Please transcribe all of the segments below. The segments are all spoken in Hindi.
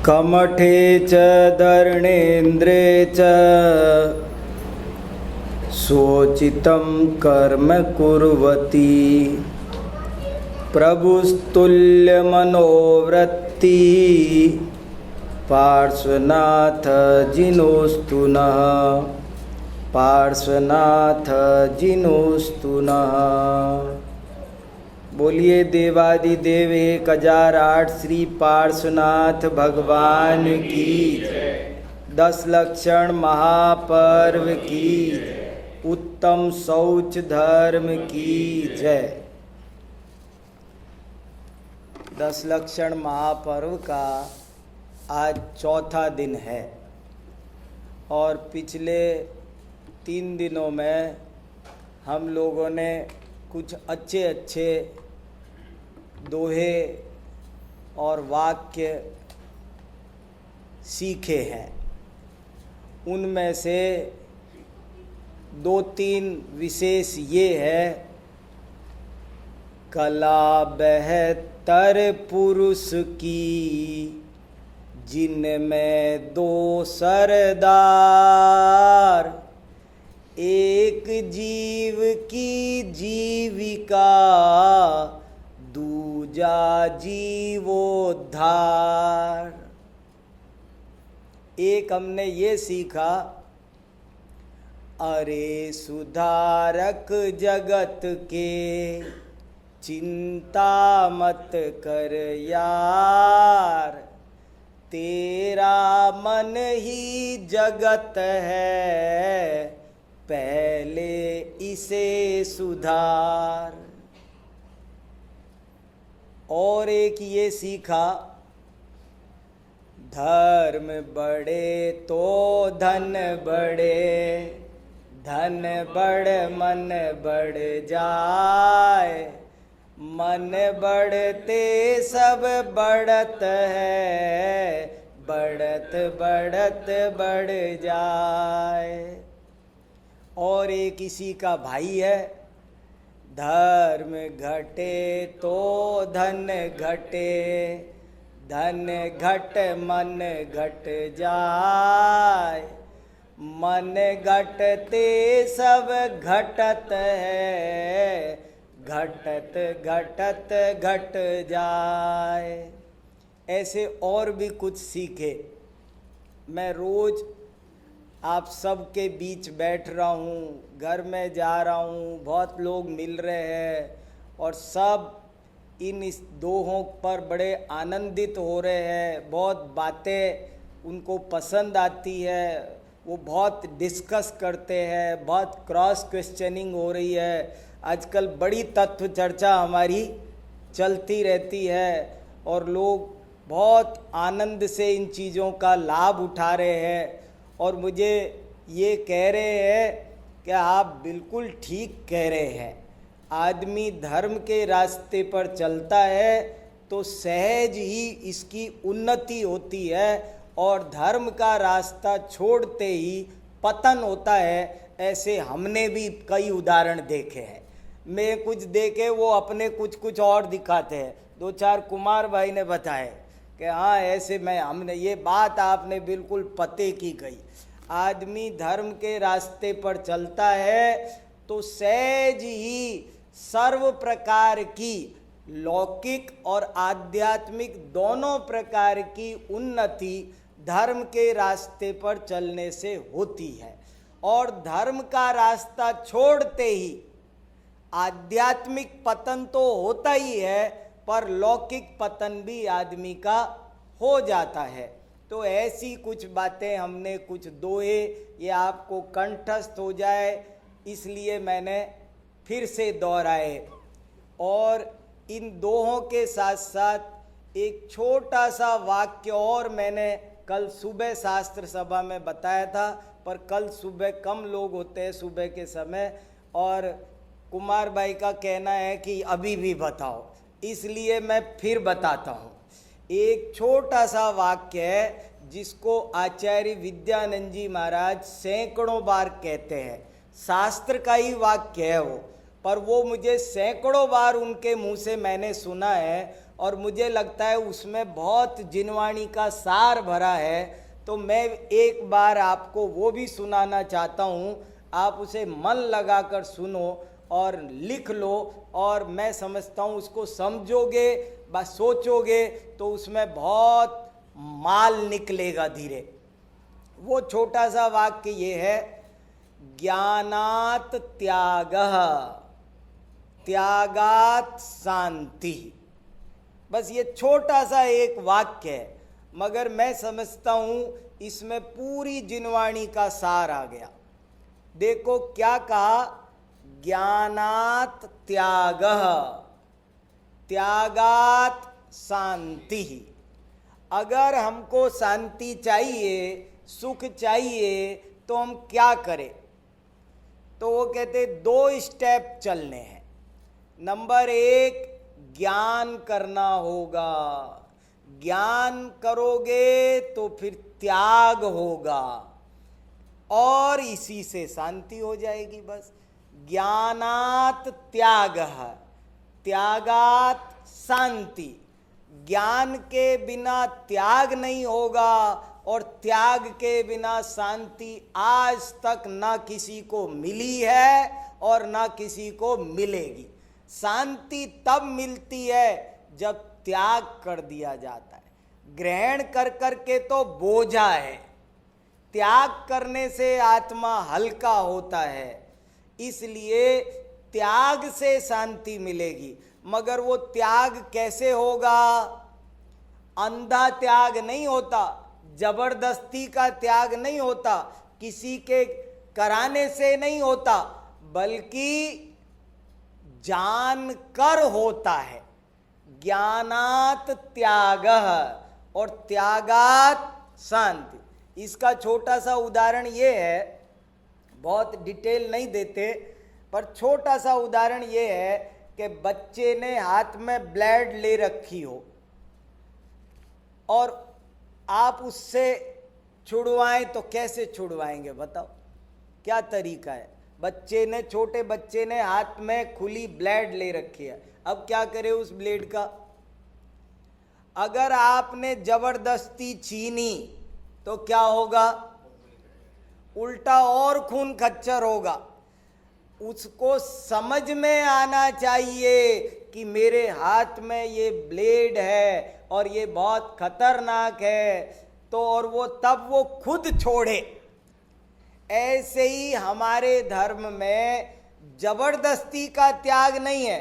कमठे च दर्णेन्द्रे च सोचितं कर्म कुर्वती प्रभुस्तुल्यमनोवृत्ति पार्श्वनाथ जिनोस्तु नः पार्श्वनाथ जिनोस्तु नः। बोलिए देवादिदेव 1008 श्री पार्श्वनाथ भगवान की जय। 10 लक्षण महापर्व की जय। उत्तम शौच धर्म की जय। 10 लक्षण महापर्व का आज चौथा दिन है और पिछले 3 दिनों में हम लोगों ने कुछ अच्छे दोहे और वाक्य सीखे हैं। उनमें से 2-3 विशेष ये है, कला बेहतर पुरुष की जिनमें 2 सरदार, एक जीव की जीविका दूजा जीवोद्धार। एक हमने ये सीखा, अरे सुधारक जगत के चिंता मत कर यार, तेरा मन ही जगत है पहले इसे सुधार। और एक ये सीखा, धर्म बढ़े तो धन बढ़े, धन बढ़ मन बढ़ जाए, मन बढ़ते सब बढ़त है, बढ़त बढ़त बढ़ जाए। और एक इसी का भाई है, धर्म घटे तो धन घटे, धन घट मन घट जाए, मन घटते सब घटत है, घटत घटत घट जाए। ऐसे और भी कुछ सीखे। मैं रोज आप सबके बीच बैठ रहा हूँ, घर में जा रहा हूँ, बहुत लोग मिल रहे हैं और सब इस दोहों पर बड़े आनंदित हो रहे हैं। बहुत बातें उनको पसंद आती है, वो बहुत डिस्कस करते हैं, बहुत क्रॉस क्वेश्चनिंग हो रही है। आजकल बड़ी तत्व चर्चा हमारी चलती रहती है और लोग बहुत आनंद से इन चीज़ों का लाभ उठा रहे हैं और मुझे ये कह रहे हैं कि आप बिल्कुल ठीक कह रहे हैं। आदमी धर्म के रास्ते पर चलता है तो सहज ही इसकी उन्नति होती है और धर्म का रास्ता छोड़ते ही पतन होता है। ऐसे हमने भी कई उदाहरण देखे हैं। मैं कुछ देखे, वो अपने कुछ और दिखाते हैं। 2-4 कुमार भाई ने बताए कि हाँ ऐसे हमने ये बात आपने बिल्कुल पते की गई। आदमी धर्म के रास्ते पर चलता है तो सहज ही सर्व प्रकार की लौकिक और आध्यात्मिक दोनों प्रकार की उन्नति धर्म के रास्ते पर चलने से होती है। और धर्म का रास्ता छोड़ते ही आध्यात्मिक पतन तो होता ही है, पर लौकिक पतन भी आदमी का हो जाता है। तो ऐसी कुछ बातें हमने, कुछ दोहे, ये आपको कंठस्थ हो जाए इसलिए मैंने फिर से दोहराए। और इन दोहों के साथ साथ एक छोटा सा वाक्य और मैंने कल सुबह शास्त्र सभा में बताया था, पर कल सुबह कम लोग होते हैं सुबह के समय, और कुमार भाई का कहना है कि अभी भी बताओ, इसलिए मैं फिर बताता हूँ। एक छोटा सा वाक्य है जिसको आचार्य विद्यानंद जी महाराज सैकड़ों बार कहते हैं। शास्त्र का ही वाक्य है वो, पर वो मुझे सैकड़ों बार उनके मुंह से मैंने सुना है और मुझे लगता है उसमें बहुत जिनवाणी का सार भरा है। तो मैं एक बार आपको वो भी सुनाना चाहता हूँ, आप उसे मन लगाकर सुनो और लिख लो, और मैं समझता हूँ उसको समझोगे, बस सोचोगे तो उसमें बहुत माल निकलेगा धीरे। वो छोटा सा वाक्य ये है, ज्ञानात त्यागः त्यागात शांति। बस ये छोटा सा एक वाक्य है, मगर मैं समझता हूँ इसमें पूरी जिनवाणी का सार आ गया। देखो क्या कहा, ज्ञानात त्यागः त्यागात शांति। अगर हमको शांति चाहिए, सुख चाहिए, तो हम क्या करें? तो वो कहते 2 स्टेप चलने हैं। नंबर 1, ज्ञान करना होगा। ज्ञान करोगे तो फिर त्याग होगा, और इसी से शांति हो जाएगी। बस ज्ञानात त्यागः त्यागात शांति। ज्ञान के बिना त्याग नहीं होगा, और त्याग के बिना शांति आज तक ना किसी को मिली है और ना किसी को मिलेगी। शांति तब मिलती है जब त्याग कर दिया जाता है। ग्रहण कर करके तो बोझा है, त्याग करने से आत्मा हल्का होता है। इसलिए त्याग से शांति मिलेगी। मगर वो त्याग कैसे होगा? अंधा त्याग नहीं होता, जबरदस्ती का त्याग नहीं होता, किसी के कराने से नहीं होता, बल्कि जानकर होता है। ज्ञानात त्यागः और त्यागात शांति। इसका छोटा सा उदाहरण ये है, बहुत डिटेल नहीं देते, पर छोटा सा उदाहरण ये है कि बच्चे ने हाथ में ब्लेड ले रखी हो और आप उससे छुड़वाएं तो कैसे छुड़वाएंगे? बताओ क्या तरीका है? छोटे बच्चे ने हाथ में खुली ब्लेड ले रखी है, अब क्या करे उस ब्लेड का? अगर आपने जबरदस्ती छीनी तो क्या होगा? उल्टा और खून खच्चर होगा। उसको समझ में आना चाहिए कि मेरे हाथ में ये ब्लेड है और ये बहुत खतरनाक है, तो और वो तब वो खुद छोड़े। ऐसे ही हमारे धर्म में जबरदस्ती का त्याग नहीं है,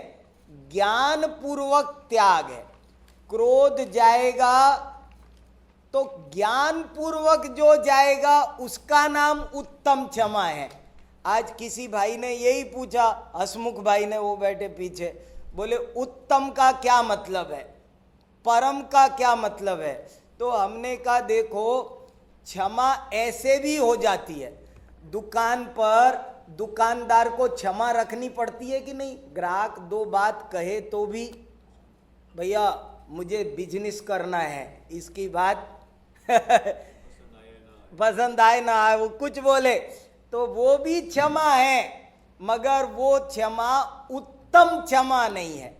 ज्ञान पूर्वक त्याग है। क्रोध जाएगा तो ज्ञान पूर्वक जो जाएगा उसका नाम उत्तम क्षमा है। आज किसी भाई ने यही पूछा, हसमुख भाई ने, वो बैठे पीछे, बोले उत्तम का क्या मतलब है, परम का क्या मतलब है? तो हमने कहा देखो, क्षमा ऐसे भी हो जाती है। दुकान पर दुकानदार को क्षमा रखनी पड़ती है कि नहीं? ग्राहक 2 बात कहे तो भी, भैया मुझे बिजनेस करना है, इसकी बात पसंद आए ना आए, वो कुछ बोले तो वो भी क्षमा है, मगर वो क्षमा उत्तम क्षमा नहीं है।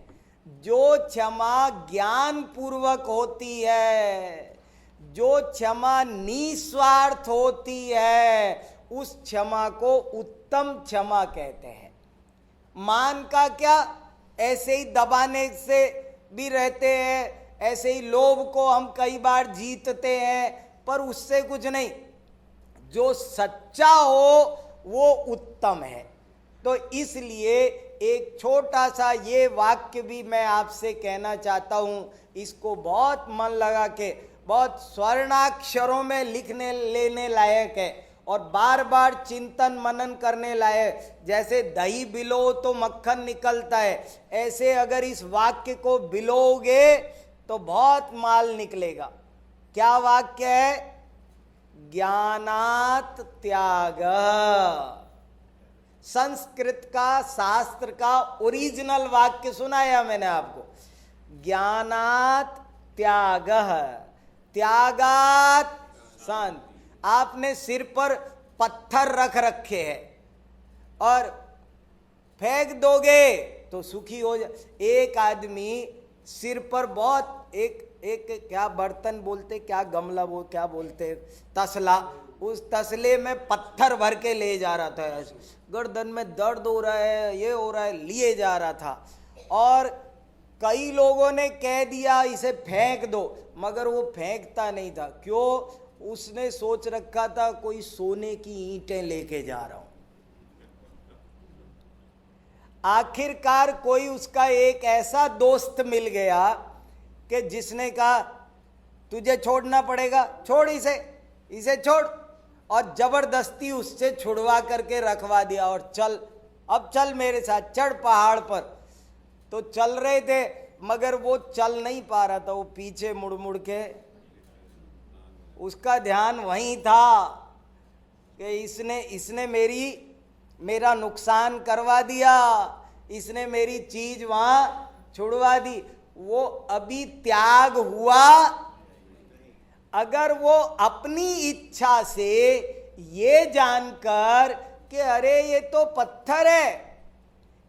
जो क्षमा ज्ञान पूर्वक होती है, जो क्षमा निस्वार्थ होती है, उस क्षमा को उत्तम क्षमा कहते हैं। मान का क्या, ऐसे ही दबाने से भी रहते हैं, ऐसे ही लोभ को हम कई बार जीतते हैं, पर उससे कुछ नहीं। जो सच्चा हो वो उत्तम है। तो इसलिए एक छोटा सा ये वाक्य भी मैं आपसे कहना चाहता हूँ, इसको बहुत मन लगा के, बहुत स्वर्णाक्षरों में लिखने लेने लायक है और बार बार चिंतन मनन करने लायक। जैसे दही बिलो तो मक्खन निकलता है, ऐसे अगर इस वाक्य को बिलोगे तो बहुत माल निकलेगा। क्या वाक्य है? ज्ञानात त्याग। संस्कृत का, शास्त्र का ओरिजिनल वाक्य सुनाया मैंने आपको। ज्ञानात त्याग, त्यागात शांति। आपने सिर पर पत्थर रख रखे हैं और फेंक दोगे तो सुखी हो जाए। एक आदमी सिर पर बहुत एक एक क्या बर्तन बोलते, क्या गमला वो क्या बोलते, तसला, उस तसले में पत्थर भर के ले जा रहा था। गर्दन में दर्द हो रहा है, ये हो रहा है, लिए जा रहा था। और कई लोगों ने कह दिया इसे फेंक दो, मगर वो फेंकता नहीं था। क्यों? उसने सोच रखा था कोई सोने की ईंटें लेके जा रहा हूं। आखिरकार कोई उसका एक ऐसा दोस्त मिल गया कि जिसने कहा तुझे छोड़ना पड़ेगा, छोड़ इसे छोड़, और जबरदस्ती उससे छुड़वा करके रखवा दिया। और चल, अब चल मेरे साथ, चढ़ पहाड़ पर। तो चल रहे थे, मगर वो चल नहीं पा रहा था, वो पीछे मुड़ मुड़ के, उसका ध्यान वहीं था कि इसने मेरा नुकसान करवा दिया, इसने मेरी चीज वहां छुड़वा दी। वो अभी त्याग हुआ। अगर वो अपनी इच्छा से ये जानकर कि अरे ये तो पत्थर है,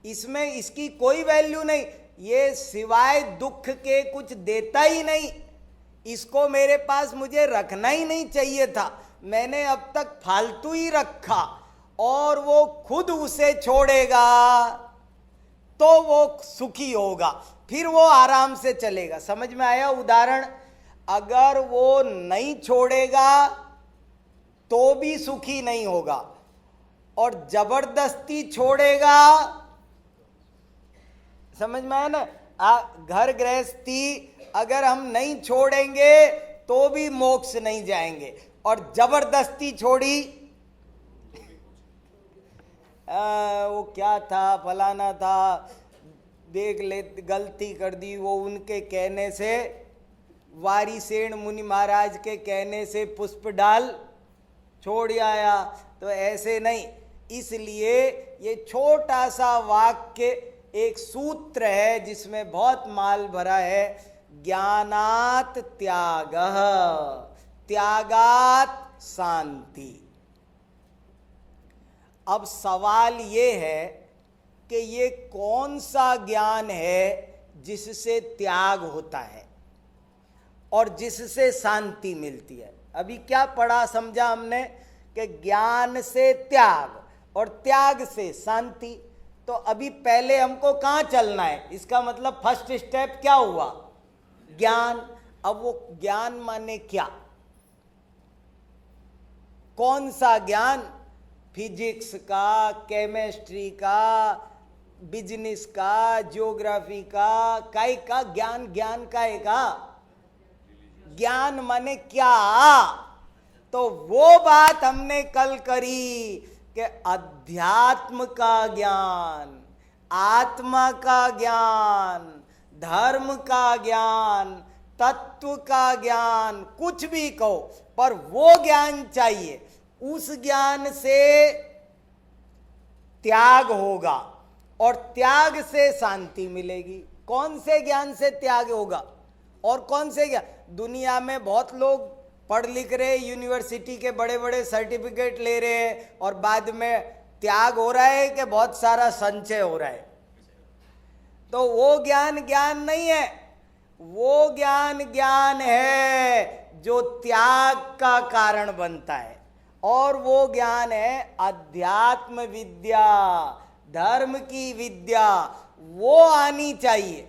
इसमें इसकी कोई वैल्यू नहीं, ये सिवाय दुख के कुछ देता ही नहीं, इसको मेरे पास मुझे रखना ही नहीं चाहिए था, मैंने अब तक फालतू ही रखा, और वो खुद उसे छोड़ेगा तो वो सुखी होगा, फिर वो आराम से चलेगा। समझ में आया उदाहरण? अगर वो नहीं छोड़ेगा तो भी सुखी नहीं होगा, और जबरदस्ती छोड़ेगा, समझ में आया ना? घर गृहस्थी अगर हम नहीं छोड़ेंगे तो भी मोक्ष नहीं जाएंगे, और जबरदस्ती छोड़ी, वो क्या था, फलाना था, देख ले गलती कर दी, वो उनके कहने से, वारिसेन मुनि महाराज के कहने से पुष्प डाल छोड़ आया। तो ऐसे नहीं, इसलिए ये छोटा सा वाक्य एक सूत्र है जिसमें बहुत माल भरा है। ज्ञानात त्यागः, त्यागात शांति। अब सवाल ये है कि ये कौन सा ज्ञान है जिससे त्याग होता है और जिससे शांति मिलती है? अभी क्या पढ़ा समझा हमने कि ज्ञान से त्याग और त्याग से शांति। तो अभी पहले हमको कहाँ चलना है? इसका मतलब फर्स्ट स्टेप क्या हुआ? ज्ञान। अब वो ज्ञान माने क्या? कौन सा ज्ञान? फिजिक्स का, केमिस्ट्री का, बिजनेस का, ज्योग्राफी का ज्ञान? ज्ञान का है का? ज्ञान माने क्या? तो वो बात हमने कल करी कि अध्यात्म का ज्ञान, आत्मा का ज्ञान, धर्म का ज्ञान, तत्व का ज्ञान, कुछ भी कहो, पर वो ज्ञान चाहिए। उस ज्ञान से त्याग होगा और त्याग से शांति मिलेगी। कौन से ज्ञान से त्याग होगा और कौन से ज्ञान? दुनिया में बहुत लोग पढ़ लिख रहे, यूनिवर्सिटी के बड़े बड़े सर्टिफिकेट ले रहे हैं, और बाद में त्याग हो रहा है कि बहुत सारा संचय हो रहा है। तो वो ज्ञान ज्ञान नहीं है, वो ज्ञान है जो त्याग का कारण बनता है, और वो ज्ञान है अध्यात्म विद्या, धर्म की विद्या। वो आनी चाहिए,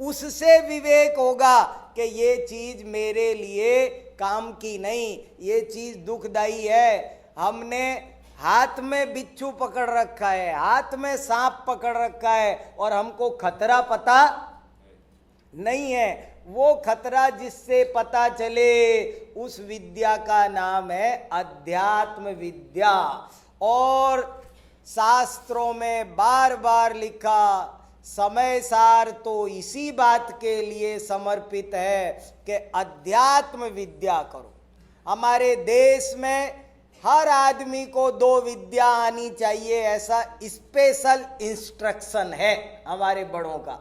उससे विवेक होगा कि ये चीज मेरे लिए काम की नहीं, ये चीज दुखदाई है। हमने हाथ में बिच्छू पकड़ रखा है, हाथ में सांप पकड़ रखा है, और हमको खतरा पता नहीं है। वो खतरा जिससे पता चले, उस विद्या का नाम है अध्यात्म विद्या। और शास्त्रों में बार बार लिखा, समय सार तो इसी बात के लिए समर्पित है कि अध्यात्म विद्या करो। हमारे देश में हर आदमी को 2 विद्या आनी चाहिए, ऐसा स्पेशल इंस्ट्रक्शन है हमारे बड़ों का।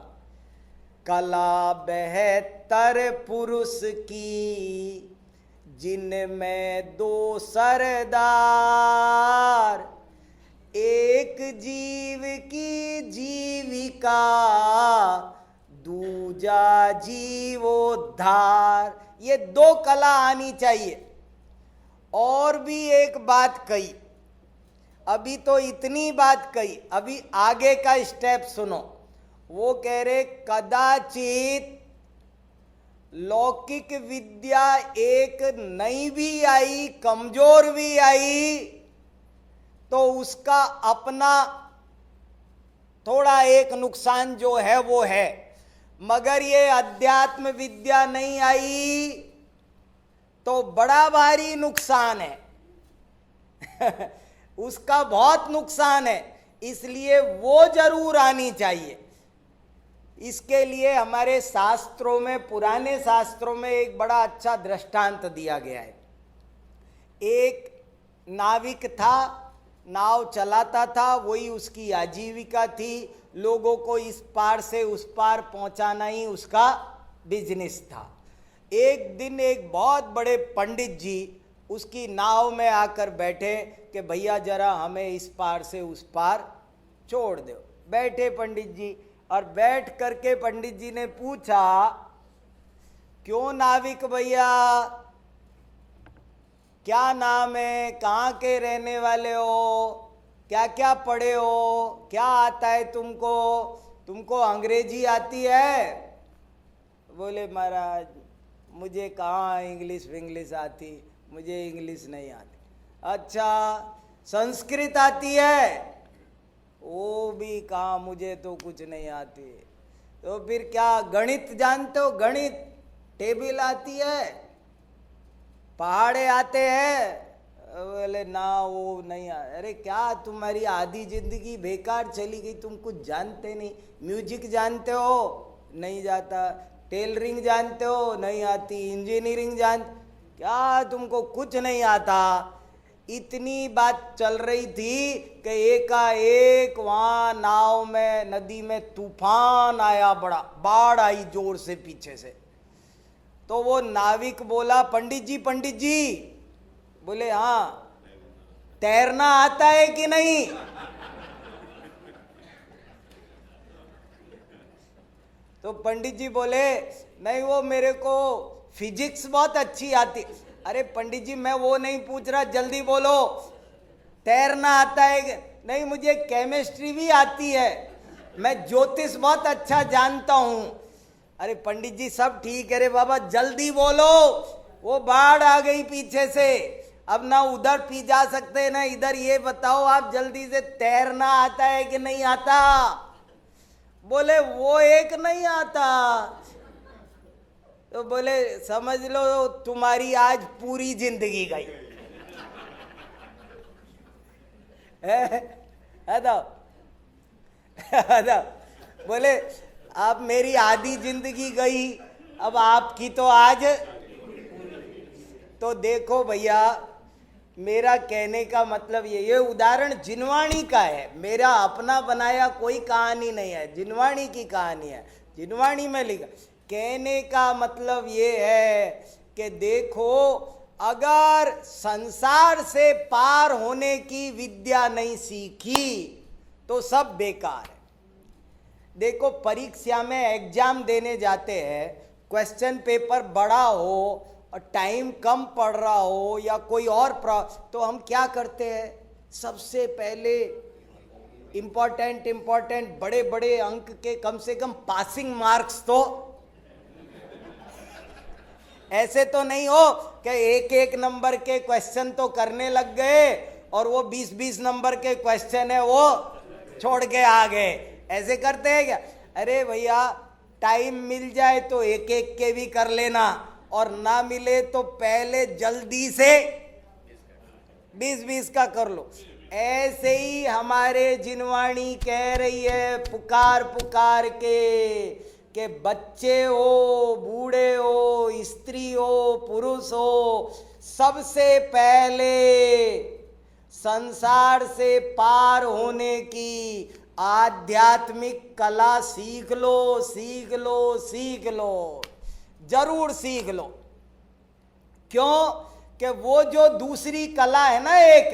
कला बेहतर पुरुष की, जिनमें 2 सरदार, एक जीव की जीविका, दूजा जीवोद्धार। ये दो कला आनी चाहिए। और भी एक बात कही, अभी तो इतनी बात कही, अभी आगे का स्टेप सुनो। वो कह रहे कदाचित लौकिक विद्या एक नई भी आई, कमजोर भी आई, तो उसका अपना थोड़ा एक नुकसान जो है वो है, मगर ये अध्यात्म विद्या नहीं आई तो बड़ा भारी नुकसान है। उसका बहुत नुकसान है, इसलिए वो जरूर आनी चाहिए। इसके लिए हमारे शास्त्रों में, पुराने शास्त्रों में एक बड़ा अच्छा दृष्टांत दिया गया है। एक नाविक था, नाव चलाता था, वही उसकी आजीविका थी, लोगों को इस पार से उस पार पहुंचाना ही उसका बिजनेस था। एक दिन एक बहुत बड़े पंडित जी उसकी नाव में आकर बैठे कि भैया जरा हमें इस पार से उस पार छोड़ दो। बैठे पंडित जी, और बैठ करके पंडित जी ने पूछा, क्यों नाविक भैया, क्या नाम है, कहाँ के रहने वाले हो, क्या क्या पढ़े हो, क्या आता है तुमको, तुमको अंग्रेजी आती है? बोले महाराज मुझे कहाँ इंग्लिश आती, मुझे इंग्लिश नहीं आती। अच्छा संस्कृत आती है? वो भी कहाँ, मुझे तो कुछ नहीं आती। तो फिर क्या गणित जानते हो, गणित टेबल आती है, पहाड़े आते हैं? बोले ना वो नहीं आ। अरे क्या तुम्हारी आधी जिंदगी बेकार चली गई, तुम कुछ जानते नहीं। म्यूजिक जानते हो? नहीं जाता। टेलरिंग जानते हो? नहीं आती। इंजीनियरिंग क्या तुमको कुछ नहीं आता? इतनी बात चल रही थी कि एकाएक वहाँ नाव में, नदी में तूफान आया, बड़ा बाढ़ आई जोर से पीछे से। तो वो नाविक बोला, पंडित जी। बोले हाँ, तैरना आता है कि नहीं? तो पंडित जी बोले नहीं, वो मेरे को फिजिक्स बहुत अच्छी आती। अरे पंडित जी मैं वो नहीं पूछ रहा, जल्दी बोलो, तैरना आता है? नहीं, मुझे केमिस्ट्री भी आती है, मैं ज्योतिष बहुत अच्छा जानता हूँ। अरे पंडित जी सब ठीक है रे बाबा, जल्दी बोलो, वो बाढ़ आ गई पीछे से, अब ना उधर पी जा सकते ना इधर। ये बताओ आप जल्दी से, तैरना आता है कि नहीं आता? बोले वो एक नहीं आता। तो बोले समझ लो तुम्हारी आज पूरी जिंदगी गई। बोले अब मेरी आधी जिंदगी गई, अब आपकी तो आज। तो देखो भैया, मेरा कहने का मतलब ये उदाहरण जिनवाणी का है, मेरा अपना बनाया कोई कहानी नहीं है, जिनवाणी की कहानी है, जिनवाणी में लिखा। कहने का मतलब ये है कि देखो, अगर संसार से पार होने की विद्या नहीं सीखी तो सब बेकार है। देखो परीक्षा में एग्जाम देने जाते हैं, क्वेश्चन पेपर बड़ा हो और टाइम कम पड़ रहा हो या कोई और तो हम क्या करते हैं, सबसे पहले इम्पोर्टेंट बड़े बड़े अंक के, कम से कम पासिंग मार्क्स तो। ऐसे तो नहीं हो कि एक एक नंबर के क्वेश्चन तो करने लग गए और वो 20-20 नंबर के क्वेश्चन है वो छोड़ के आ गए। ऐसे करते हैं क्या? अरे भैया टाइम मिल जाए तो एक एक के भी कर लेना, और ना मिले तो पहले जल्दी से 20-20 का कर लो। ऐसे ही हमारे जिनवाणी कह रही है पुकार पुकार के बच्चे हो, बूढ़े हो, स्त्री हो, पुरुष हो, सबसे पहले संसार से पार होने की आध्यात्मिक कला सीख लो, जरूर सीख लो। क्यों? कि वो जो दूसरी कला है ना, एक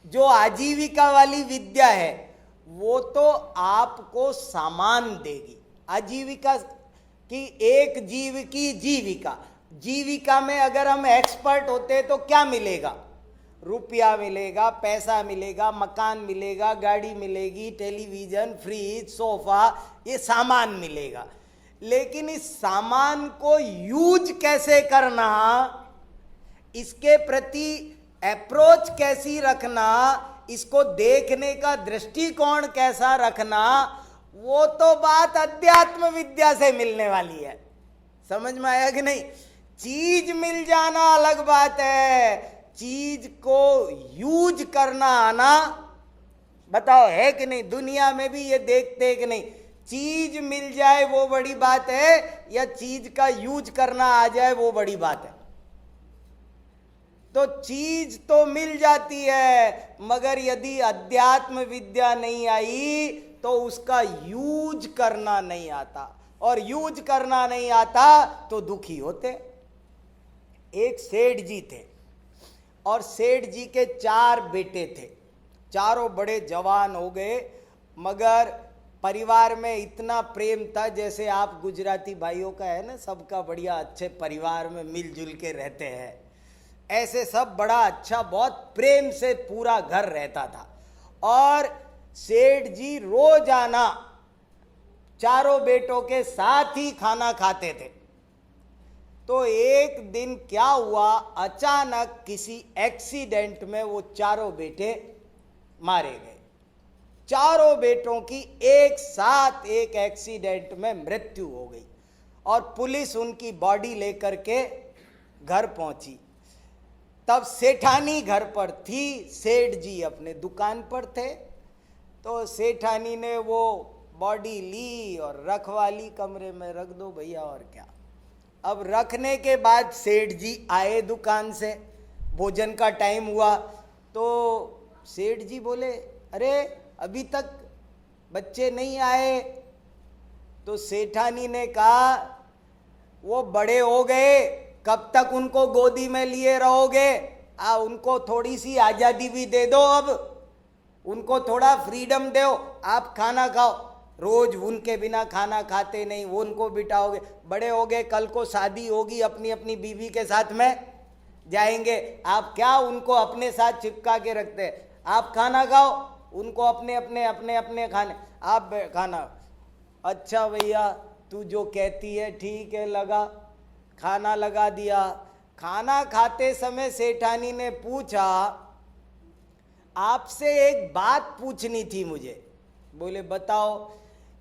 जो आजीविका वाली विद्या है, वो तो आपको सामान देगी। आजीविका कि एक जीव की जीविका, जीविका में अगर हम एक्सपर्ट होते तो क्या मिलेगा? रुपया मिलेगा, पैसा मिलेगा, मकान मिलेगा, गाड़ी मिलेगी, टेलीविजन, फ्रिज, सोफा, ये सामान मिलेगा। लेकिन इस सामान को यूज कैसे करना, इसके प्रति अप्रोच कैसी रखना, इसको देखने का दृष्टिकोण कैसा रखना, वो तो बात अध्यात्म विद्या से मिलने वाली है। समझ में आया कि नहीं? चीज मिल जाना अलग बात है, चीज को यूज करना आना, बताओ है कि नहीं? दुनिया में भी ये देखते हैं कि नहीं, चीज मिल जाए वो बड़ी बात है या चीज का यूज करना आ जाए वो बड़ी बात है। तो चीज तो मिल जाती है, मगर यदि अध्यात्म विद्या नहीं आई तो उसका यूज करना नहीं आता, और यूज करना नहीं आता तो दुखी होते। एक सेठ जी थे और सेठ जी के 4 बेटे थे, चारों बड़े जवान हो गए, मगर परिवार में इतना प्रेम था, जैसे आप गुजराती भाइयों का है ना, सबका बढ़िया अच्छे परिवार में मिलजुल के रहते हैं, ऐसे सब बड़ा अच्छा बहुत प्रेम से पूरा घर रहता था। और सेठ जी रोजाना चारों बेटों के साथ ही खाना खाते थे। तो एक दिन क्या हुआ, अचानक किसी एक्सीडेंट में वो चारों बेटे मारे गए। चारों बेटों की एक साथ एक एक्सीडेंट में मृत्यु हो गई और पुलिस उनकी बॉडी लेकर के घर पहुंची। तब सेठानी घर पर थी, सेठ जी अपने दुकान पर थे। तो सेठानी ने वो बॉडी ली और रखवा ली, कमरे में रख दो भैया, और क्या। अब रखने के बाद सेठ जी आए दुकान से, भोजन का टाइम हुआ, तो सेठ जी बोले, अरे अभी तक बच्चे नहीं आए। तो सेठानी ने कहा, वो बड़े हो गए, कब तक उनको गोदी में लिए रहोगे? उनको थोड़ी सी आज़ादी भी दे दो, अब उनको थोड़ा फ्रीडम दो, आप खाना खाओ। रोज उनके बिना खाना खाते नहीं, वो उनको बिठाओगे, बड़े हो गए, कल को शादी होगी, अपनी अपनी बीवी के साथ में जाएंगे, आप क्या उनको अपने साथ चिपका के रखते हैं? आप खाना खाओ, उनको अपने अपने अपने अपने खाने, आप खाना। अच्छा भैया, तू जो कहती है ठीक है, लगा खाना लगा दिया। खाना खाते समय सेठानी ने पूछा, आपसे एक बात पूछनी थी मुझे। बोले बताओ।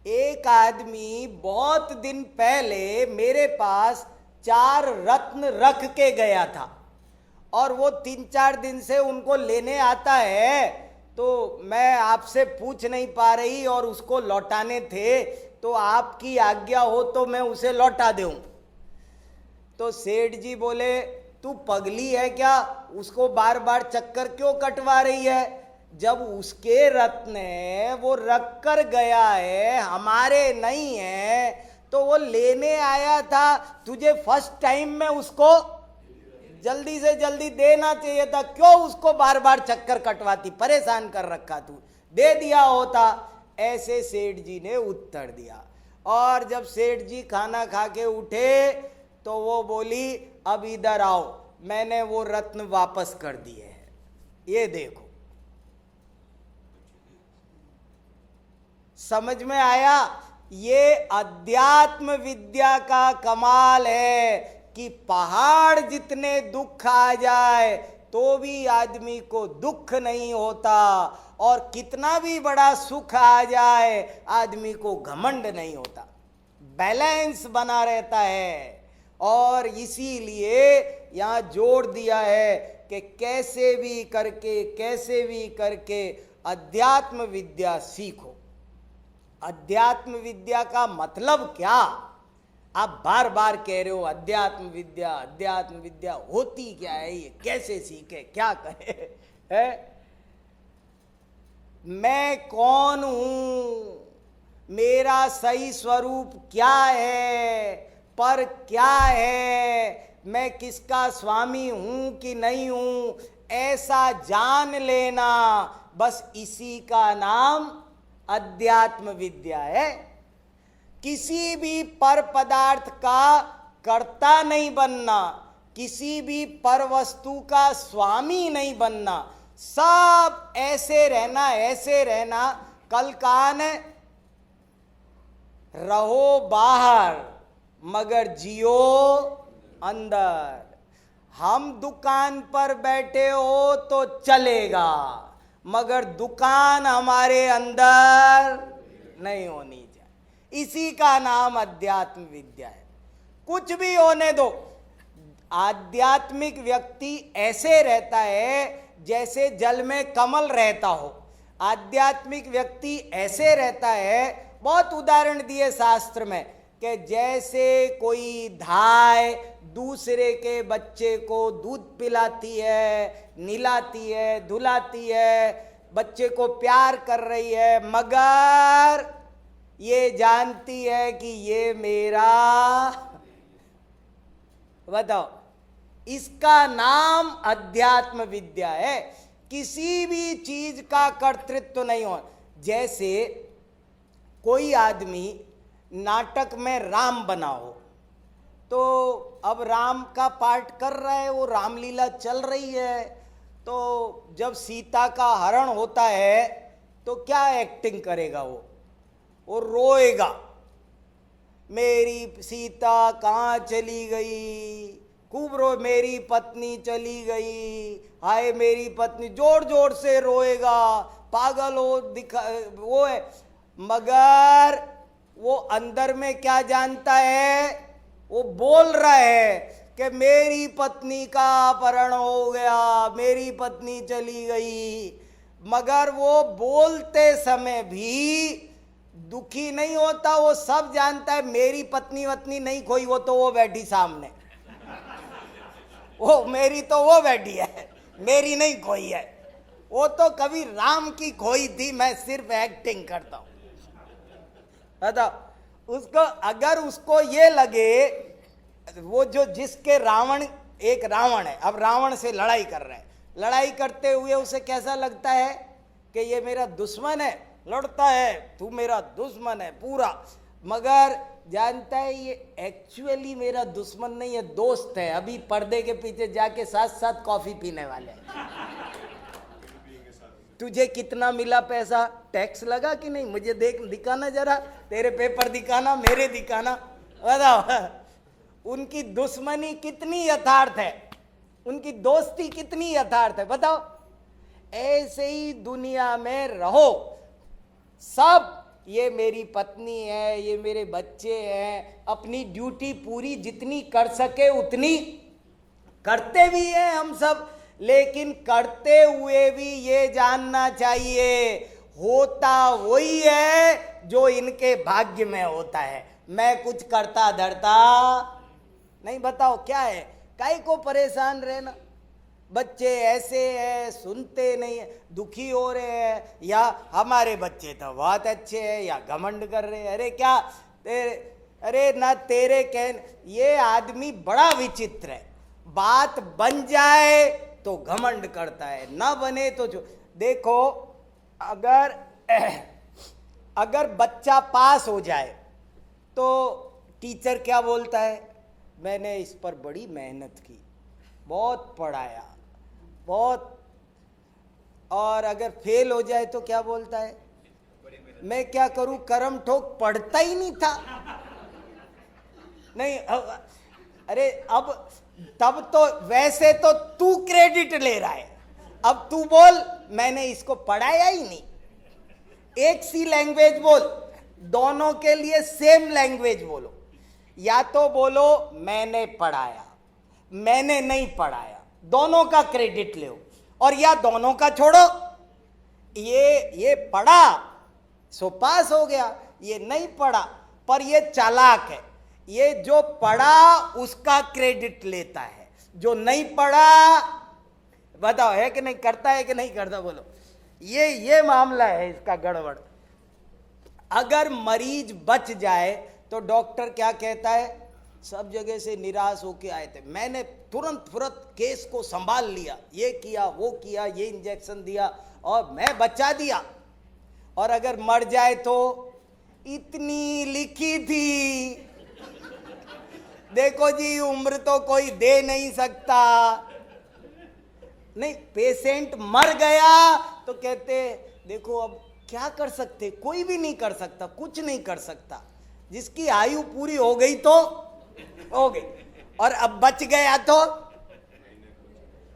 एक आदमी बहुत दिन पहले मेरे पास 4 रत्न रख के गया था और वो 3-4 दिन से उनको लेने आता है, तो मैं आपसे पूछ नहीं पा रही और उसको लौटाने थे, तो आपकी आज्ञा हो तो मैं उसे लौटा दूं। तो सेठ जी बोले, तू पगली है क्या? उसको बार बार चक्कर क्यों कटवा रही है? जब उसके रत्न है, वो रख कर गया है, हमारे नहीं है, तो वो लेने आया था, तुझे फर्स्ट टाइम में उसको जल्दी से जल्दी देना चाहिए था, क्यों उसको बार बार चक्कर कटवाती, परेशान कर रखा, तू दे दिया होता। ऐसे सेठ जी ने उत्तर दिया। और जब सेठ जी खाना खा के उठे तो वो बोली, अब इधर आओ, मैंने वो रत्न वापस कर दिए हैं, ये देखो। समझ में आया? ये अध्यात्म विद्या का कमाल है कि पहाड़ जितने दुख आ जाए तो भी आदमी को दुख नहीं होता, और कितना भी बड़ा सुख आ जाए आदमी को घमंड नहीं होता, बैलेंस बना रहता है। और इसीलिए यहाँ जोड़ दिया है कि कैसे भी करके अध्यात्म विद्या सीखो। अध्यात्म विद्या का मतलब क्या? आप बार बार कह रहे हो अध्यात्म विद्या होती क्या है, ये कैसे सीखे, क्या कहे है? मैं कौन हूं, मेरा सही स्वरूप क्या है, पर क्या है, मैं किसका स्वामी हूं कि नहीं हूं, ऐसा जान लेना, बस इसी का नाम अध्यात्म विद्या है। किसी भी पर पदार्थ का कर्ता नहीं बनना, किसी भी पर वस्तु का स्वामी नहीं बनना, सब ऐसे रहना, ऐसे रहना। कल कान रहो बाहर मगर जियो अंदर। हम दुकान पर बैठे हो तो चलेगा, मगर दुकान हमारे अंदर नहीं होनी चाहिए। इसी का नाम अध्यात्म विद्या है। कुछ भी होने दो, आध्यात्मिक व्यक्ति ऐसे रहता है जैसे जल में कमल रहता हो। आध्यात्मिक व्यक्ति ऐसे रहता है, बहुत उदाहरण दिए शास्त्र में, कि जैसे कोई धाय दूसरे के बच्चे को दूध पिलाती है, निलाती है, धुलाती है, बच्चे को प्यार कर रही है, मगर ये जानती है कि ये मेरा, बताओ, इसका नाम अध्यात्म विद्या है। किसी भी चीज का कर्तृत्व नहीं हो। जैसे कोई आदमी नाटक में राम बना हो, तो अब राम का पार्ट कर रहा है, वो रामलीला चल रही है, तो जब सीता का हरण होता है तो क्या एक्टिंग करेगा वो रोएगा, मेरी सीता कहाँ चली गई, खूब रो, मेरी पत्नी चली गई, हाय मेरी पत्नी, जोर जोर से रोएगा, पागल हो दिखा वो है। मगर वो अंदर में क्या जानता है, वो बोल रहा है कि मेरी पत्नी का अपहरण हो गया, मेरी पत्नी चली गई। मगर वो बोलते समय भी दुखी नहीं होता, वो सब जानता है मेरी पत्नी वत्नी नहीं खोई, वो तो वो बैठी सामने, वो मेरी तो वो बैठी है, मेरी नहीं खोई है, वो तो कभी राम की खोई थी, मैं सिर्फ एक्टिंग करता हूं। बताओ, उसको अगर उसको ये लगे, वो जो जिसके रावण, एक रावण है, अब रावण से लड़ाई कर रहे हैं, लड़ाई करते हुए उसे कैसा लगता है कि ये मेरा दुश्मन है, लड़ता है, तू मेरा दुश्मन है पूरा, मगर जानता है ये एक्चुअली मेरा दुश्मन नहीं है, दोस्त है, अभी पर्दे के पीछे जाके साथ साथ कॉफी पीने वाले हैं। तुझे कितना मिला पैसा, टैक्स लगा कि नहीं, मुझे देख, दिखाना जरा, तेरे पेपर दिखाना, मेरे दिखाना, बताओ उनकी दुश्मनी कितनी यथार्थ है, उनकी दोस्ती कितनी यथार्थ है, बताओ। ऐसे ही दुनिया में रहो, सब ये मेरी पत्नी है, ये मेरे बच्चे हैं, अपनी ड्यूटी पूरी जितनी कर सके उतनी करते भी हैं हम सब, लेकिन करते हुए भी ये जानना चाहिए होता वही है जो इनके भाग्य में होता है, मैं कुछ करता धरता नहीं। बताओ क्या है, काहे को परेशान रहना, बच्चे ऐसे हैं, सुनते नहीं है, दुखी हो रहे हैं, या हमारे बच्चे तो बहुत अच्छे हैं, या घमंड कर रहे हैं, अरे क्या तेरे, अरे ना तेरे ये आदमी बड़ा विचित्र है, बात बन जाए तो घमंड करता है, ना बने तो जो देखो, अगर बच्चा पास हो जाए तो टीचर क्या बोलता है, मैंने इस पर बड़ी मेहनत की, बहुत पढ़ाया, बहुत, और अगर फेल हो जाए तो क्या बोलता है, मैं क्या करूं, करम ठोक, पढ़ता ही नहीं था। नहीं अरे अब तब तो वैसे तो तू क्रेडिट ले रहा है, अब तू बोल मैंने इसको पढ़ाया ही नहीं। एक सी लैंग्वेज बोल, दोनों के लिए सेम लैंग्वेज बोलो, या तो बोलो मैंने पढ़ाया, मैंने नहीं पढ़ाया, दोनों का क्रेडिट ले, और या दोनों का छोड़ो, ये पढ़ा सो पास हो गया, ये नहीं पढ़ा पर ये चालाक है, ये जो पढ़ा उसका क्रेडिट लेता है, जो नहीं पढ़ा, बताओ है कि नहीं, करता है कि नहीं करता, बोलो। ये मामला है इसका गड़बड़। अगर मरीज बच जाए तो डॉक्टर क्या कहता है, सब जगह से निराश होके आए थे, मैंने तुरंत केस को संभाल लिया, ये किया वो किया, ये इंजेक्शन दिया और मैं बचा दिया। और अगर मर जाए तो इतनी लिखी थी। देखो जी, उम्र तो कोई दे नहीं सकता। नहीं, पेशेंट मर गया तो कहते देखो अब क्या कर सकते, कोई भी नहीं कर सकता, कुछ नहीं कर सकता। जिसकी आयु पूरी हो गई तो हो गई, और अब बच गया तो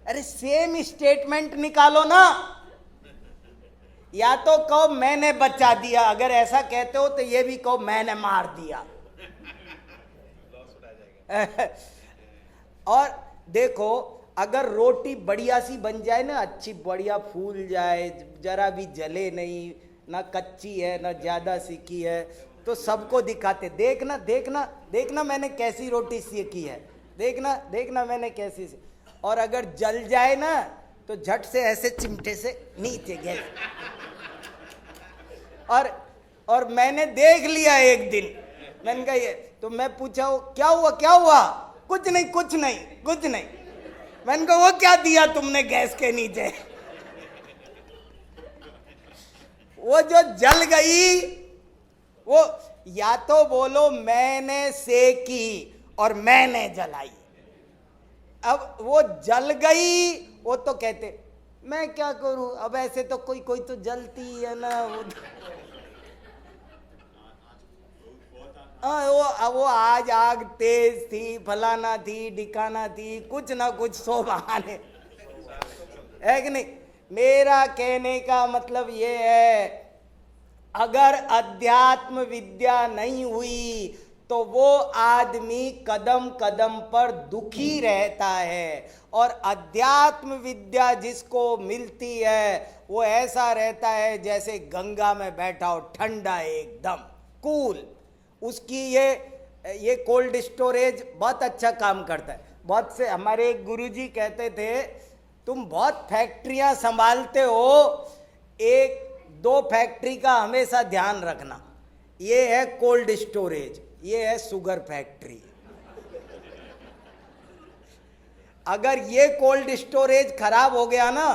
अरे सेम स्टेटमेंट निकालो ना। या तो कहो मैंने बचा दिया, अगर ऐसा कहते हो तो ये भी कहो मैंने मार दिया। और देखो, अगर रोटी बढ़िया सी बन जाए ना, अच्छी बढ़िया फूल जाए, जरा भी जले नहीं, ना कच्ची है ना ज्यादा सीखी है, तो सबको दिखाते, देखना देखना देखना मैंने कैसी रोटी सेकी है, देखना देखना मैंने कैसी से। और अगर जल जाए ना तो झट से ऐसे चिमटे से नीचे गए। और मैंने देख लिया एक दिन, मैंने कहा ये तो मैं पूछा क्या हुआ क्या हुआ, कुछ नहीं कुछ नहीं कुछ नहीं। मैंने कहा वो क्या दिया तुमने गैस के नीचे? वो जो जल गई, वो या तो बोलो मैंने सेकी और मैंने जलाई। अब वो जल गई, वो तो कहते मैं क्या करूं, अब ऐसे तो कोई कोई तो जलती है ना। वो आज आग तेज थी, फलाना थी, डिकाना थी, कुछ ना कुछ सो बहाने है कि नहीं। मेरा कहने का मतलब ये है, अगर अध्यात्म विद्या नहीं हुई तो वो आदमी कदम कदम पर दुखी रहता है, और अध्यात्म विद्या जिसको मिलती है वो ऐसा रहता है जैसे गंगा में बैठा हो, ठंडा एकदम कूल। उसकी ये कोल्ड स्टोरेज बहुत अच्छा काम करता है। बहुत से हमारे एक गुरुजी कहते थे, तुम बहुत फैक्ट्रियां संभालते हो, एक दो फैक्ट्री का हमेशा ध्यान रखना, ये है कोल्ड स्टोरेज, ये है शुगर फैक्ट्री। अगर ये कोल्ड स्टोरेज खराब हो गया ना,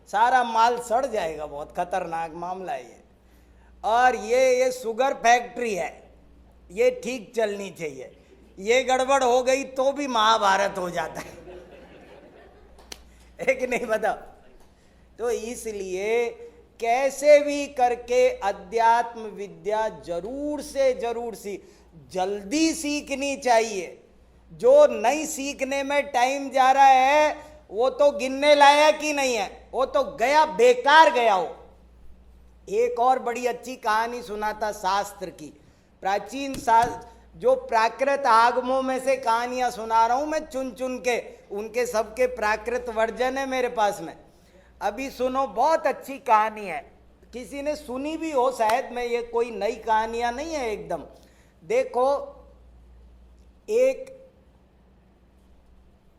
सारा माल सड़ जाएगा, बहुत खतरनाक मामला है ये। और ये शुगर फैक्ट्री है, ये ठीक चलनी चाहिए, ये गड़बड़ हो गई तो भी महाभारत हो जाता है कि नहीं बताओ। तो इसलिए कैसे भी करके अध्यात्म विद्या जरूर से जरूर जल्दी सीखनी चाहिए। जो नहीं सीखने में टाइम जा रहा है वो तो गिनने लायक ही नहीं है, वो तो गया, बेकार गया हो। एक और बड़ी अच्छी कहानी सुनाता शास्त्र की, प्राचीन शास्त्र, जो प्राकृत आगमों में से कहानियां सुना रहा हूं मैं चुन चुन के, उनके सबके प्राकृत वर्जन है मेरे पास में। अभी सुनो, बहुत अच्छी कहानी है, किसी ने सुनी भी हो शायद, में ये कोई नई कहानियां नहीं है एकदम। देखो, एक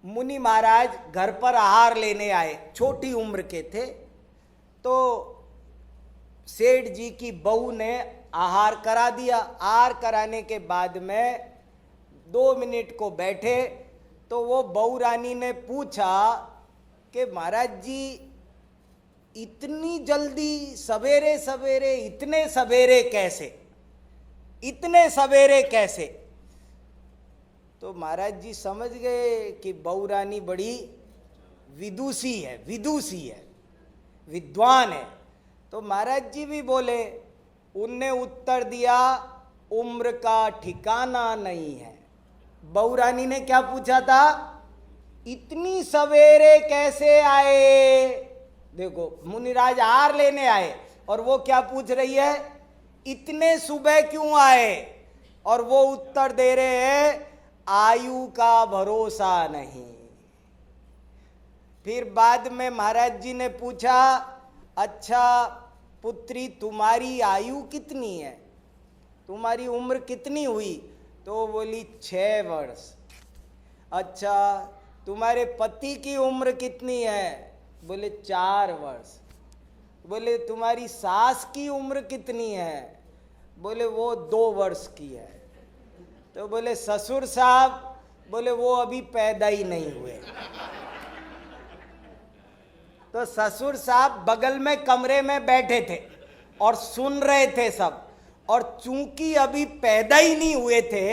मुनि महाराज घर पर आहार लेने आए, छोटी उम्र के थे। तो सेठ जी की बहू ने आहार करा दिया। आहार कराने के बाद में 2 मिनट को बैठे तो वो बहू रानी ने पूछा कि महाराज जी इतनी जल्दी, सवेरे सवेरे, इतने सवेरे कैसे, इतने सवेरे कैसे? तो महाराज जी समझ गए कि बहू रानी बड़ी विदुषी है, विदुषी है, विद्वान है। तो महाराज जी भी बोले, उनने उत्तर दिया, उम्र का ठिकाना नहीं है। बहू रानी ने क्या पूछा था? इतनी सवेरे कैसे आए? देखो, मुनिराज आहार लेने आए और वो क्या पूछ रही है, इतने सुबह क्यों आए? और वो उत्तर दे रहे हैं, आयु का भरोसा नहीं। फिर बाद में महाराज जी ने पूछा, अच्छा पुत्री तुम्हारी आयु कितनी है, तुम्हारी उम्र कितनी हुई? तो बोली 6 वर्ष। अच्छा तुम्हारे पति की उम्र कितनी है? बोले 4 वर्ष। बोले तुम्हारी सास की उम्र कितनी है? बोले वो 2 वर्ष की है। तो बोले ससुर साहब? बोले वो अभी पैदा ही नहीं हुए। तो ससुर साहब बगल में कमरे में बैठे थे और सुन रहे थे सब। और चूंकि अभी पैदा ही नहीं हुए थे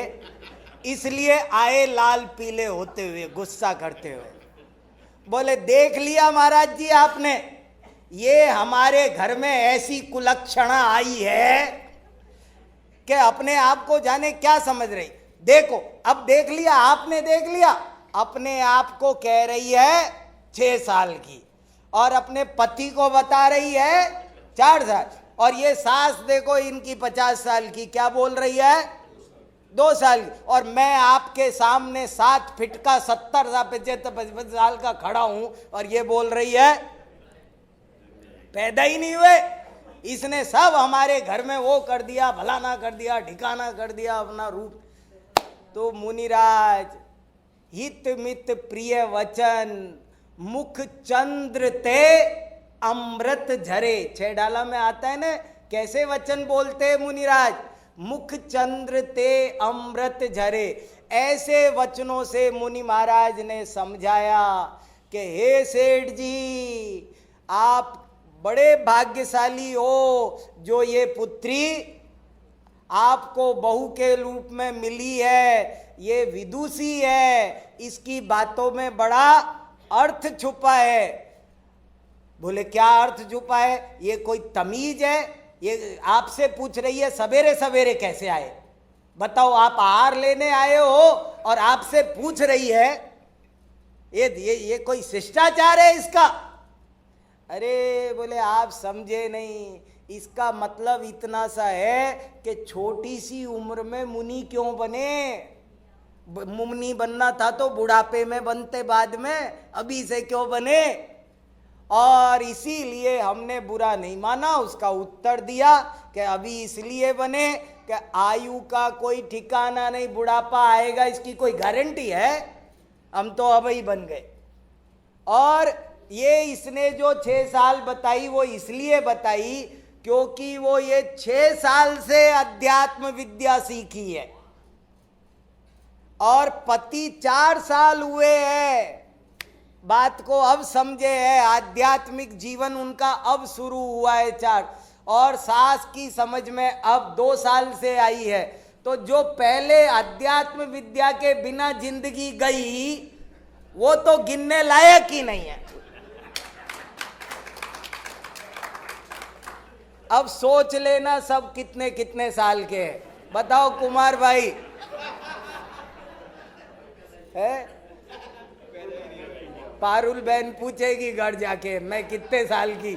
इसलिए आए लाल पीले होते हुए, गुस्सा करते हुए। बोले देख लिया महाराज जी आपने, ये हमारे घर में ऐसी कुलक्षणा आई है कि अपने आप को जाने क्या समझ रही। देखो अब देख लिया आपने, देख लिया अपने आप को कह रही है 6 साल की और अपने पति को बता रही है 4 साल, और ये सास देखो इनकी 50 साल की क्या बोल रही है 2 साल की, और मैं आपके सामने 7 फीट का 70 साल 75 साल का खड़ा हूं और ये बोल रही है पैदा ही नहीं हुए। इसने सब हमारे घर में वो कर दिया, भलाना कर दिया, ठिकाना कर दिया अपना रूप। तो मुनिराज हित मित प्रिय वचन, मुख चंद्र ते अमृत झरे। 6 डाला में आता है ना कैसे वचन बोलते हैं मुनिराज, मुख चंद्र ते अमृत झरे। ऐसे वचनों से मुनि महाराज ने समझाया कि हे सेठ जी, आप बड़े भाग्यशाली हो जो ये पुत्री आपको बहू के रूप में मिली है। ये विदुषी है, इसकी बातों में बड़ा अर्थ छुपा है। बोले क्या अर्थ छुपा है? ये कोई तमीज है? ये आपसे पूछ रही है सवेरे सवेरे कैसे आए? बताओ, आप आहार लेने आए हो और आपसे पूछ रही है, ये कोई शिष्टाचार है इसका? अरे बोले आप समझे नहीं, इसका मतलब इतना सा है कि छोटी सी उम्र में मुनि क्यों बने? मुनि बनना था तो बुढ़ापे में बनते बाद में, अभी से क्यों बने? और इसीलिए हमने बुरा नहीं माना, उसका उत्तर दिया कि अभी इसलिए बने कि आयु का कोई ठिकाना नहीं, बुढ़ापा आएगा इसकी कोई गारंटी है? हम तो अब ही बन गए। और ये इसने जो 6 साल बताई वो इसलिए बताई क्योंकि वो ये 6 साल से अध्यात्म विद्या सीखी है और पति 4 साल हुए हैं, बात को अब समझे है, आध्यात्मिक जीवन उनका अब शुरू हुआ है 4, और सास की समझ में अब 2 साल से आई है। तो जो पहले अध्यात्म विद्या के बिना जिंदगी गई वो तो गिनने लायक ही नहीं है। अब सोच लेना सब कितने कितने साल के हैं, बताओ कुमार भाई है? पारुल बहन पूछेगी घर जाके मैं कितने साल की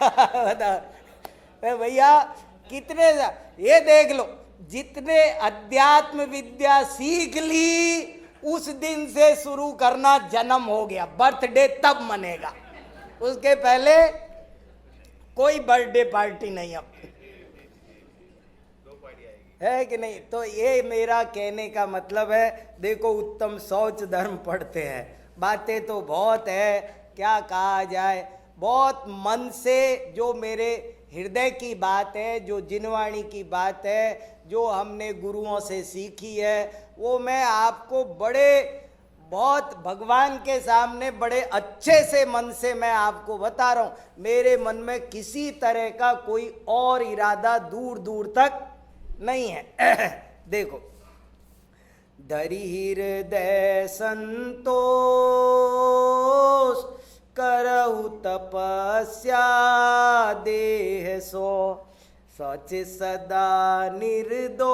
बताओ भैया कितने साल। ये देख लो, जितने अध्यात्म विद्या सीख ली उस दिन से शुरू करना जन्म हो गया, बर्थडे तब मनेगा, उसके पहले कोई बर्थडे पार्टी नहीं अब, है कि नहीं? तो ये मेरा कहने का मतलब है, देखो उत्तम शौच धर्म पढ़ते हैं, बातें तो बहुत है, क्या कहा जाए, बहुत मन से जो मेरे हृदय की बात है, जो जिनवाणी की बात है, जो हमने गुरुओं से सीखी है, वो मैं आपको बड़े बहुत भगवान के सामने बड़े अच्छे से मन से मैं आपको बता रहा हूँ। मेरे मन में किसी तरह का कोई और इरादा दूर दूर तक नहीं है। देखो, धरि हृदय संतोष करहु तपस्या देह सो, सच सदा निर्दोष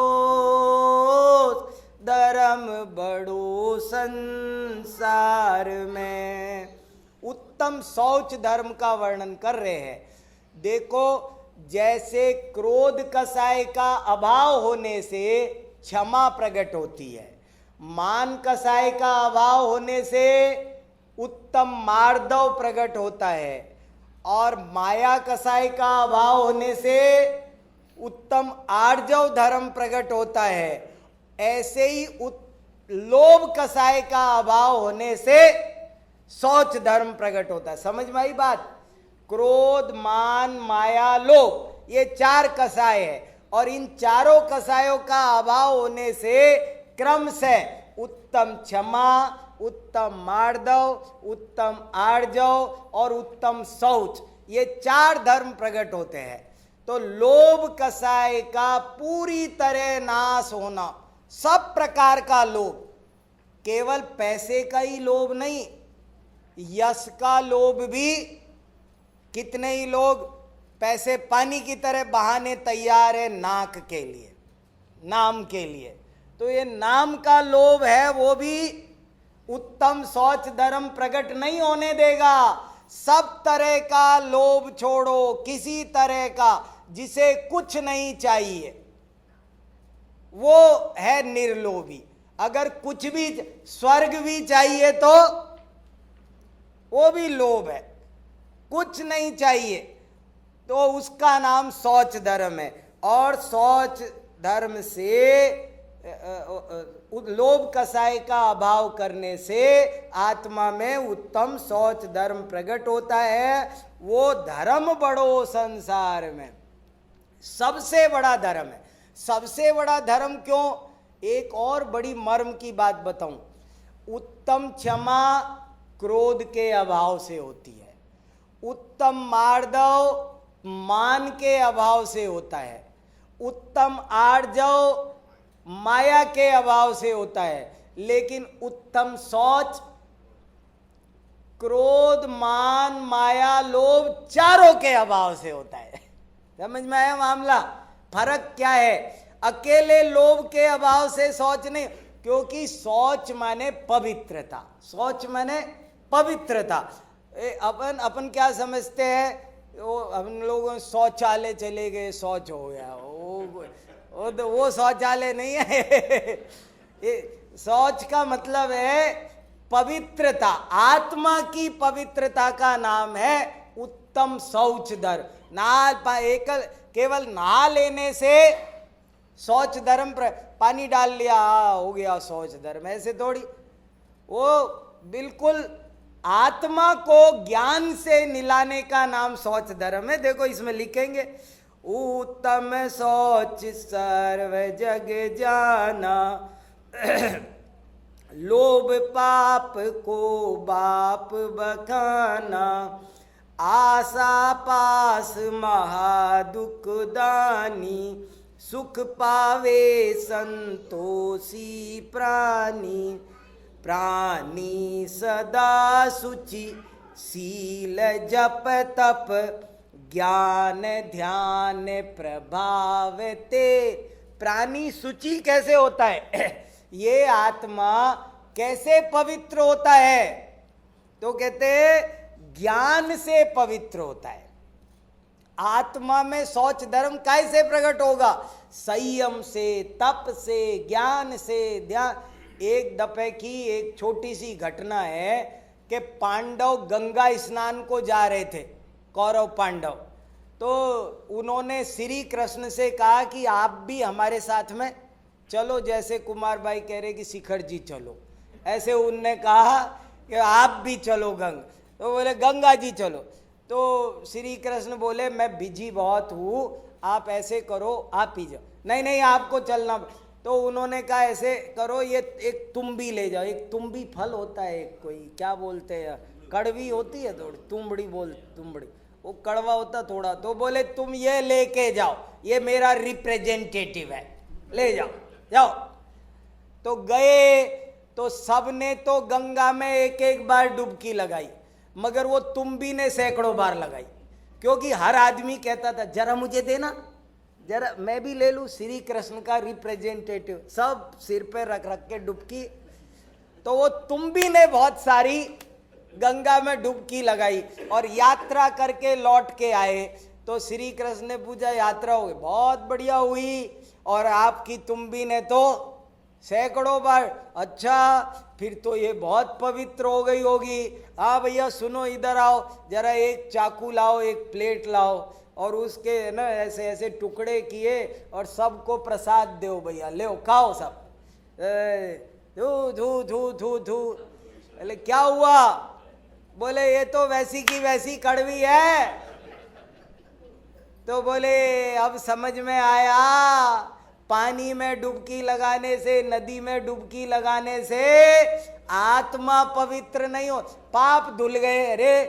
धर्म बड़ो संसार में। उत्तम शौच धर्म का वर्णन कर रहे हैं। देखो, जैसे क्रोध कसाय का अभाव होने से क्षमा प्रकट होती है, मान कसाय का अभाव होने से उत्तम मार्दव प्रकट होता है, और माया कसाय का अभाव होने से उत्तम आर्जव धर्म प्रकट होता है। ऐसे ही लोभ कसाय का अभाव होने से शौच धर्म प्रकट होता है। समझ में आई बात? क्रोध, मान, माया, लोभ, ये 4 कसाय है, और इन चारों कसायों का अभाव होने से क्रम से उत्तम क्षमा, उत्तम मार्दव, उत्तम आर्जव और उत्तम शौच, ये 4 धर्म प्रकट होते हैं। तो लोभ कसाय का पूरी तरह नाश होना। सब प्रकार का लोभ, केवल पैसे का ही लोभ नहीं, यश का लोभ भी। कितने ही लोग पैसे पानी की तरह बहाने तैयार है नाक के लिए, नाम के लिए। तो ये नाम का लोभ है, वो भी उत्तम शौच धर्म प्रकट नहीं होने देगा। सब तरह का लोभ छोड़ो, किसी तरह का, जिसे कुछ नहीं चाहिए वो है निर्लोभी। अगर कुछ भी, स्वर्ग भी चाहिए तो वो भी लोभ है। कुछ नहीं चाहिए तो उसका नाम शौच धर्म है। और शौच धर्म से लोभ कसाय का अभाव करने से आत्मा में उत्तम शौच धर्म प्रकट होता है। वो धर्म बड़ो संसार में सबसे बड़ा धर्म है। सबसे बड़ा धर्म क्यों? एक और बड़ी मर्म की बात बताऊं। उत्तम क्षमा क्रोध के अभाव से होती है, उत्तम मार्दव मान के अभाव से होता है, उत्तम आर्जव माया के अभाव से होता है। लेकिन उत्तम शौच क्रोध मान माया लोभ चारों के अभाव से होता है। समझ में आया मामला? फर्क क्या है? अकेले लोभ के अभाव से शौच नहीं, क्योंकि शौच माने पवित्रता। शौच माने पवित्रता। अपन क्या समझते हैं, वो हम लोग शौचालय चले गए, शौच हो गया, वो शौचालय नहीं है। शौच का मतलब है पवित्रता। आत्मा की पवित्रता का नाम है उत्तम शौच धर्म। केवल नहा लेने से शौच धर्म, पानी डाल लिया हो गया शौच धर्म, ऐसे थोड़ी। वो बिल्कुल आत्मा को ज्ञान से निलाने का नाम शौच धर्म है। देखो इसमें लिखेंगे, उत्तम शौच सर्व जग जाना, लोभ पाप को बाप बखाना, आशा पास महा दुख दानी, सुख पावे संतोषी प्राणी, प्राणी सदा सुचि सील जप तप, ज्ञान ध्यान प्रभाव ते। प्राणी सुचि कैसे होता है? ये आत्मा कैसे पवित्र होता है? तो कहते ज्ञान से पवित्र होता है। आत्मा में शौच धर्म कैसे प्रकट होगा? संयम से, तप से, ज्ञान से, ध्यान। एक दफे की एक छोटी सी घटना है कि पांडव गंगा स्नान को जा रहे थे, कौरव पांडव। तो उन्होंने श्री कृष्ण से कहा कि आप भी हमारे साथ में चलो, जैसे कुमार भाई कह रहे कि शिखर जी चलो, ऐसे उनने कहा कि आप भी चलो गंगा। तो बोले गंगा जी चलो। तो श्री कृष्ण बोले मैं बिजी बहुत हूँ, आप ऐसे करो आप ही जाओ। नहीं नहीं आपको चलना। तो उन्होंने कहा ऐसे करो, ये एक तुम्बी ले जाओ। एक तुम्बी फल होता है, एक कोई क्या बोलते हैं, कड़वी होती है थोड़ी, तुम्बड़ी, वो कड़वा होता थोड़ा। तो बोले तुम ये लेके जाओ, ये मेरा रिप्रेजेंटेटिव है, ले जाओ जाओ। तो गए तो सबने तो गंगा में एक एक बार डुबकी लगाई, मगर वो तुम्बी ने सैकड़ों बार लगाई, क्योंकि हर आदमी कहता था जरा मुझे देना, जरा मैं भी ले लूं, श्री कृष्ण का रिप्रेजेंटेटिव। सब सिर पे रख रख के डुबकी। तो वो तुम्बी ने बहुत सारी गंगा में डुबकी लगाई और यात्रा करके लौट के आए। तो श्री कृष्ण ने पूछा यात्रा हो गई? बहुत बढ़िया हुई, और आपकी तुम्बी ने तो सैकड़ों बार। अच्छा, फिर तो ये बहुत पवित्र हो गई होगी। हाँ भैया सुनो, इधर आओ, जरा एक चाकू लाओ, एक प्लेट लाओ, और उसके ना ऐसे ऐसे टुकड़े किए और सबको प्रसाद दो भैया, ले खाओ सब। धू धू धू धू धू। बोले क्या हुआ? बोले ये तो वैसी की वैसी कड़वी है। तो बोले अब समझ में आया, पानी में डुबकी लगाने से, नदी में डुबकी लगाने से आत्मा पवित्र नहीं हो, पाप धुल गए। अरे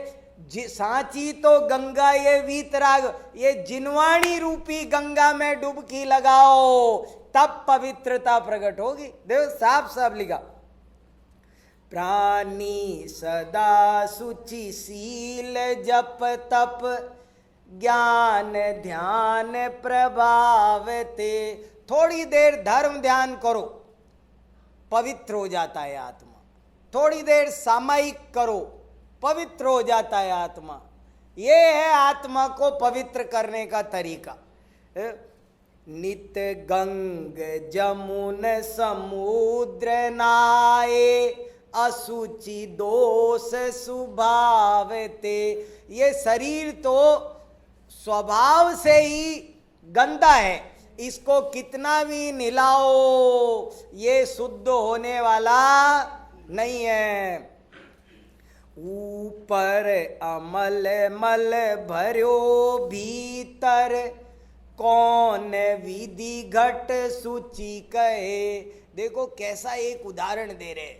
सांची तो गंगा ये वीतराग, ये जिनवाणी रूपी गंगा में डुबकी लगाओ, तब पवित्रता प्रकट होगी। देखो साफ साफ लिखा, प्राणी सदा सुचि शील जप तप, ज्ञान ध्यान प्रभावते। थोड़ी देर धर्म ध्यान करो, पवित्र हो जाता है आत्मा। थोड़ी देर सामायिक करो, पवित्र हो जाता है आत्मा। ये है आत्मा को पवित्र करने का तरीका। नित गंग जमुन समुद्र नाये, असुचि दोष सुभावते। ये शरीर तो स्वभाव से ही गंदा है, इसको कितना भी नहलाओ ये शुद्ध होने वाला नहीं है। ऊपर अमल मल भर्यो भीतर, कौन विधि घट सूची कहे। देखो कैसा एक उदाहरण दे रहे,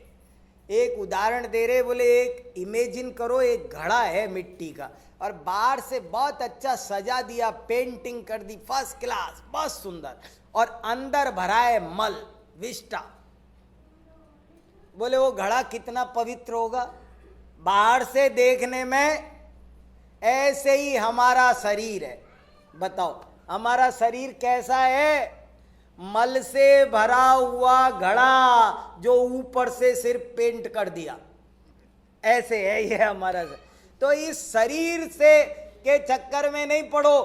एक उदाहरण दे रहे। बोले एक इमेजिन करो, एक घड़ा है मिट्टी का, और बाहर से बहुत अच्छा सजा दिया, पेंटिंग कर दी फर्स्ट क्लास, बहुत सुंदर, और अंदर भरा है मल विष्टा। बोले वो घड़ा कितना पवित्र होगा। बाहर से देखने में ऐसे ही हमारा शरीर है। बताओ हमारा शरीर कैसा है? मल से भरा हुआ घड़ा जो ऊपर से सिर्फ पेंट कर दिया, ऐसे है ये हमारा शरीर। तो इस शरीर से के चक्कर में नहीं पड़ो।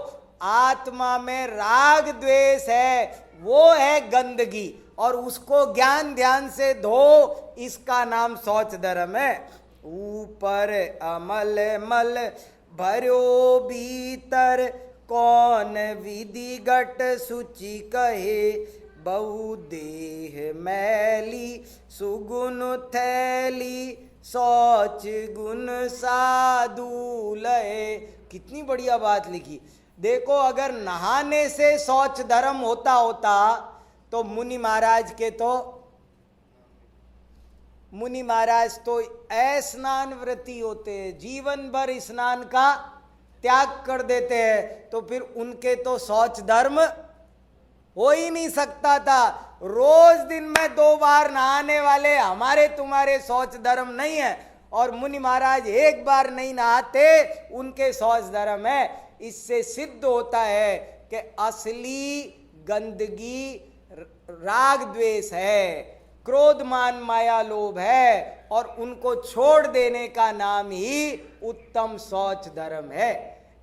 आत्मा में राग द्वेष है, वो है गंदगी, और उसको ज्ञान ध्यान से धो, इसका नाम शौच धर्म है। ऊपर अमल मल भर्यो भीतर, कौन विधि घट सूची कहे। बहु देह मैली सुगुन थैली, शौच गुण साधु लय। कितनी बढ़िया बात लिखी। देखो अगर नहाने से शौच धर्म होता तो मुनि महाराज तो स्नान व्रती होते हैं, जीवन भर स्नान का त्याग कर देते हैं, तो फिर उनके तो शौच धर्म हो ही नहीं सकता था। रोज दिन में 2 बार नहाने वाले हमारे तुम्हारे शौच धर्म नहीं है, और मुनि महाराज 1 बार नहीं नहाते, उनके शौच धर्म है। इससे सिद्ध होता है कि असली गंदगी राग द्वेष है, क्रोध मान माया लोभ है, और उनको छोड़ देने का नाम ही उत्तम शौच धर्म है।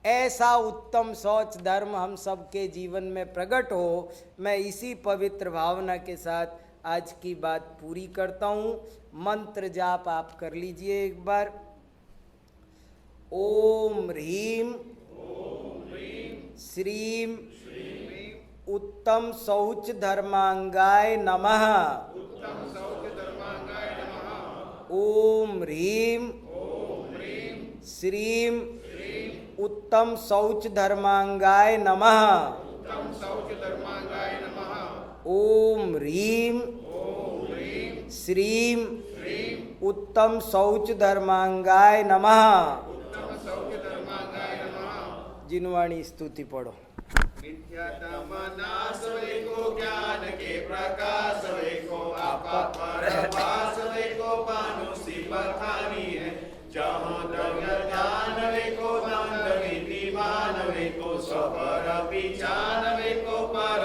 ऐसा उत्तम शौच धर्म हम सबके जीवन में प्रकट हो, मैं इसी पवित्र भावना के साथ आज की बात पूरी करता हूँ। मंत्र जाप आप कर लीजिए एक बार। ओम ह्रीम श्रीम उत्तम शौच धर्मांगाय नमः। ओम ह्रीम श्रीम उत्तम शौच धर्मांगाय नमः। ओम ह्रीम श्रीम उत्तम शौच धर्मांगाय नमः। जिनवाणी स्तुति पढ़ो। मिथ्यातम नाश को ज्ञान के प्रकाश को आपा परभास को मानुषी बखानी है। जहाँ द्रव्य ज्ञान को मानवी मानवे को सपर विचान को पर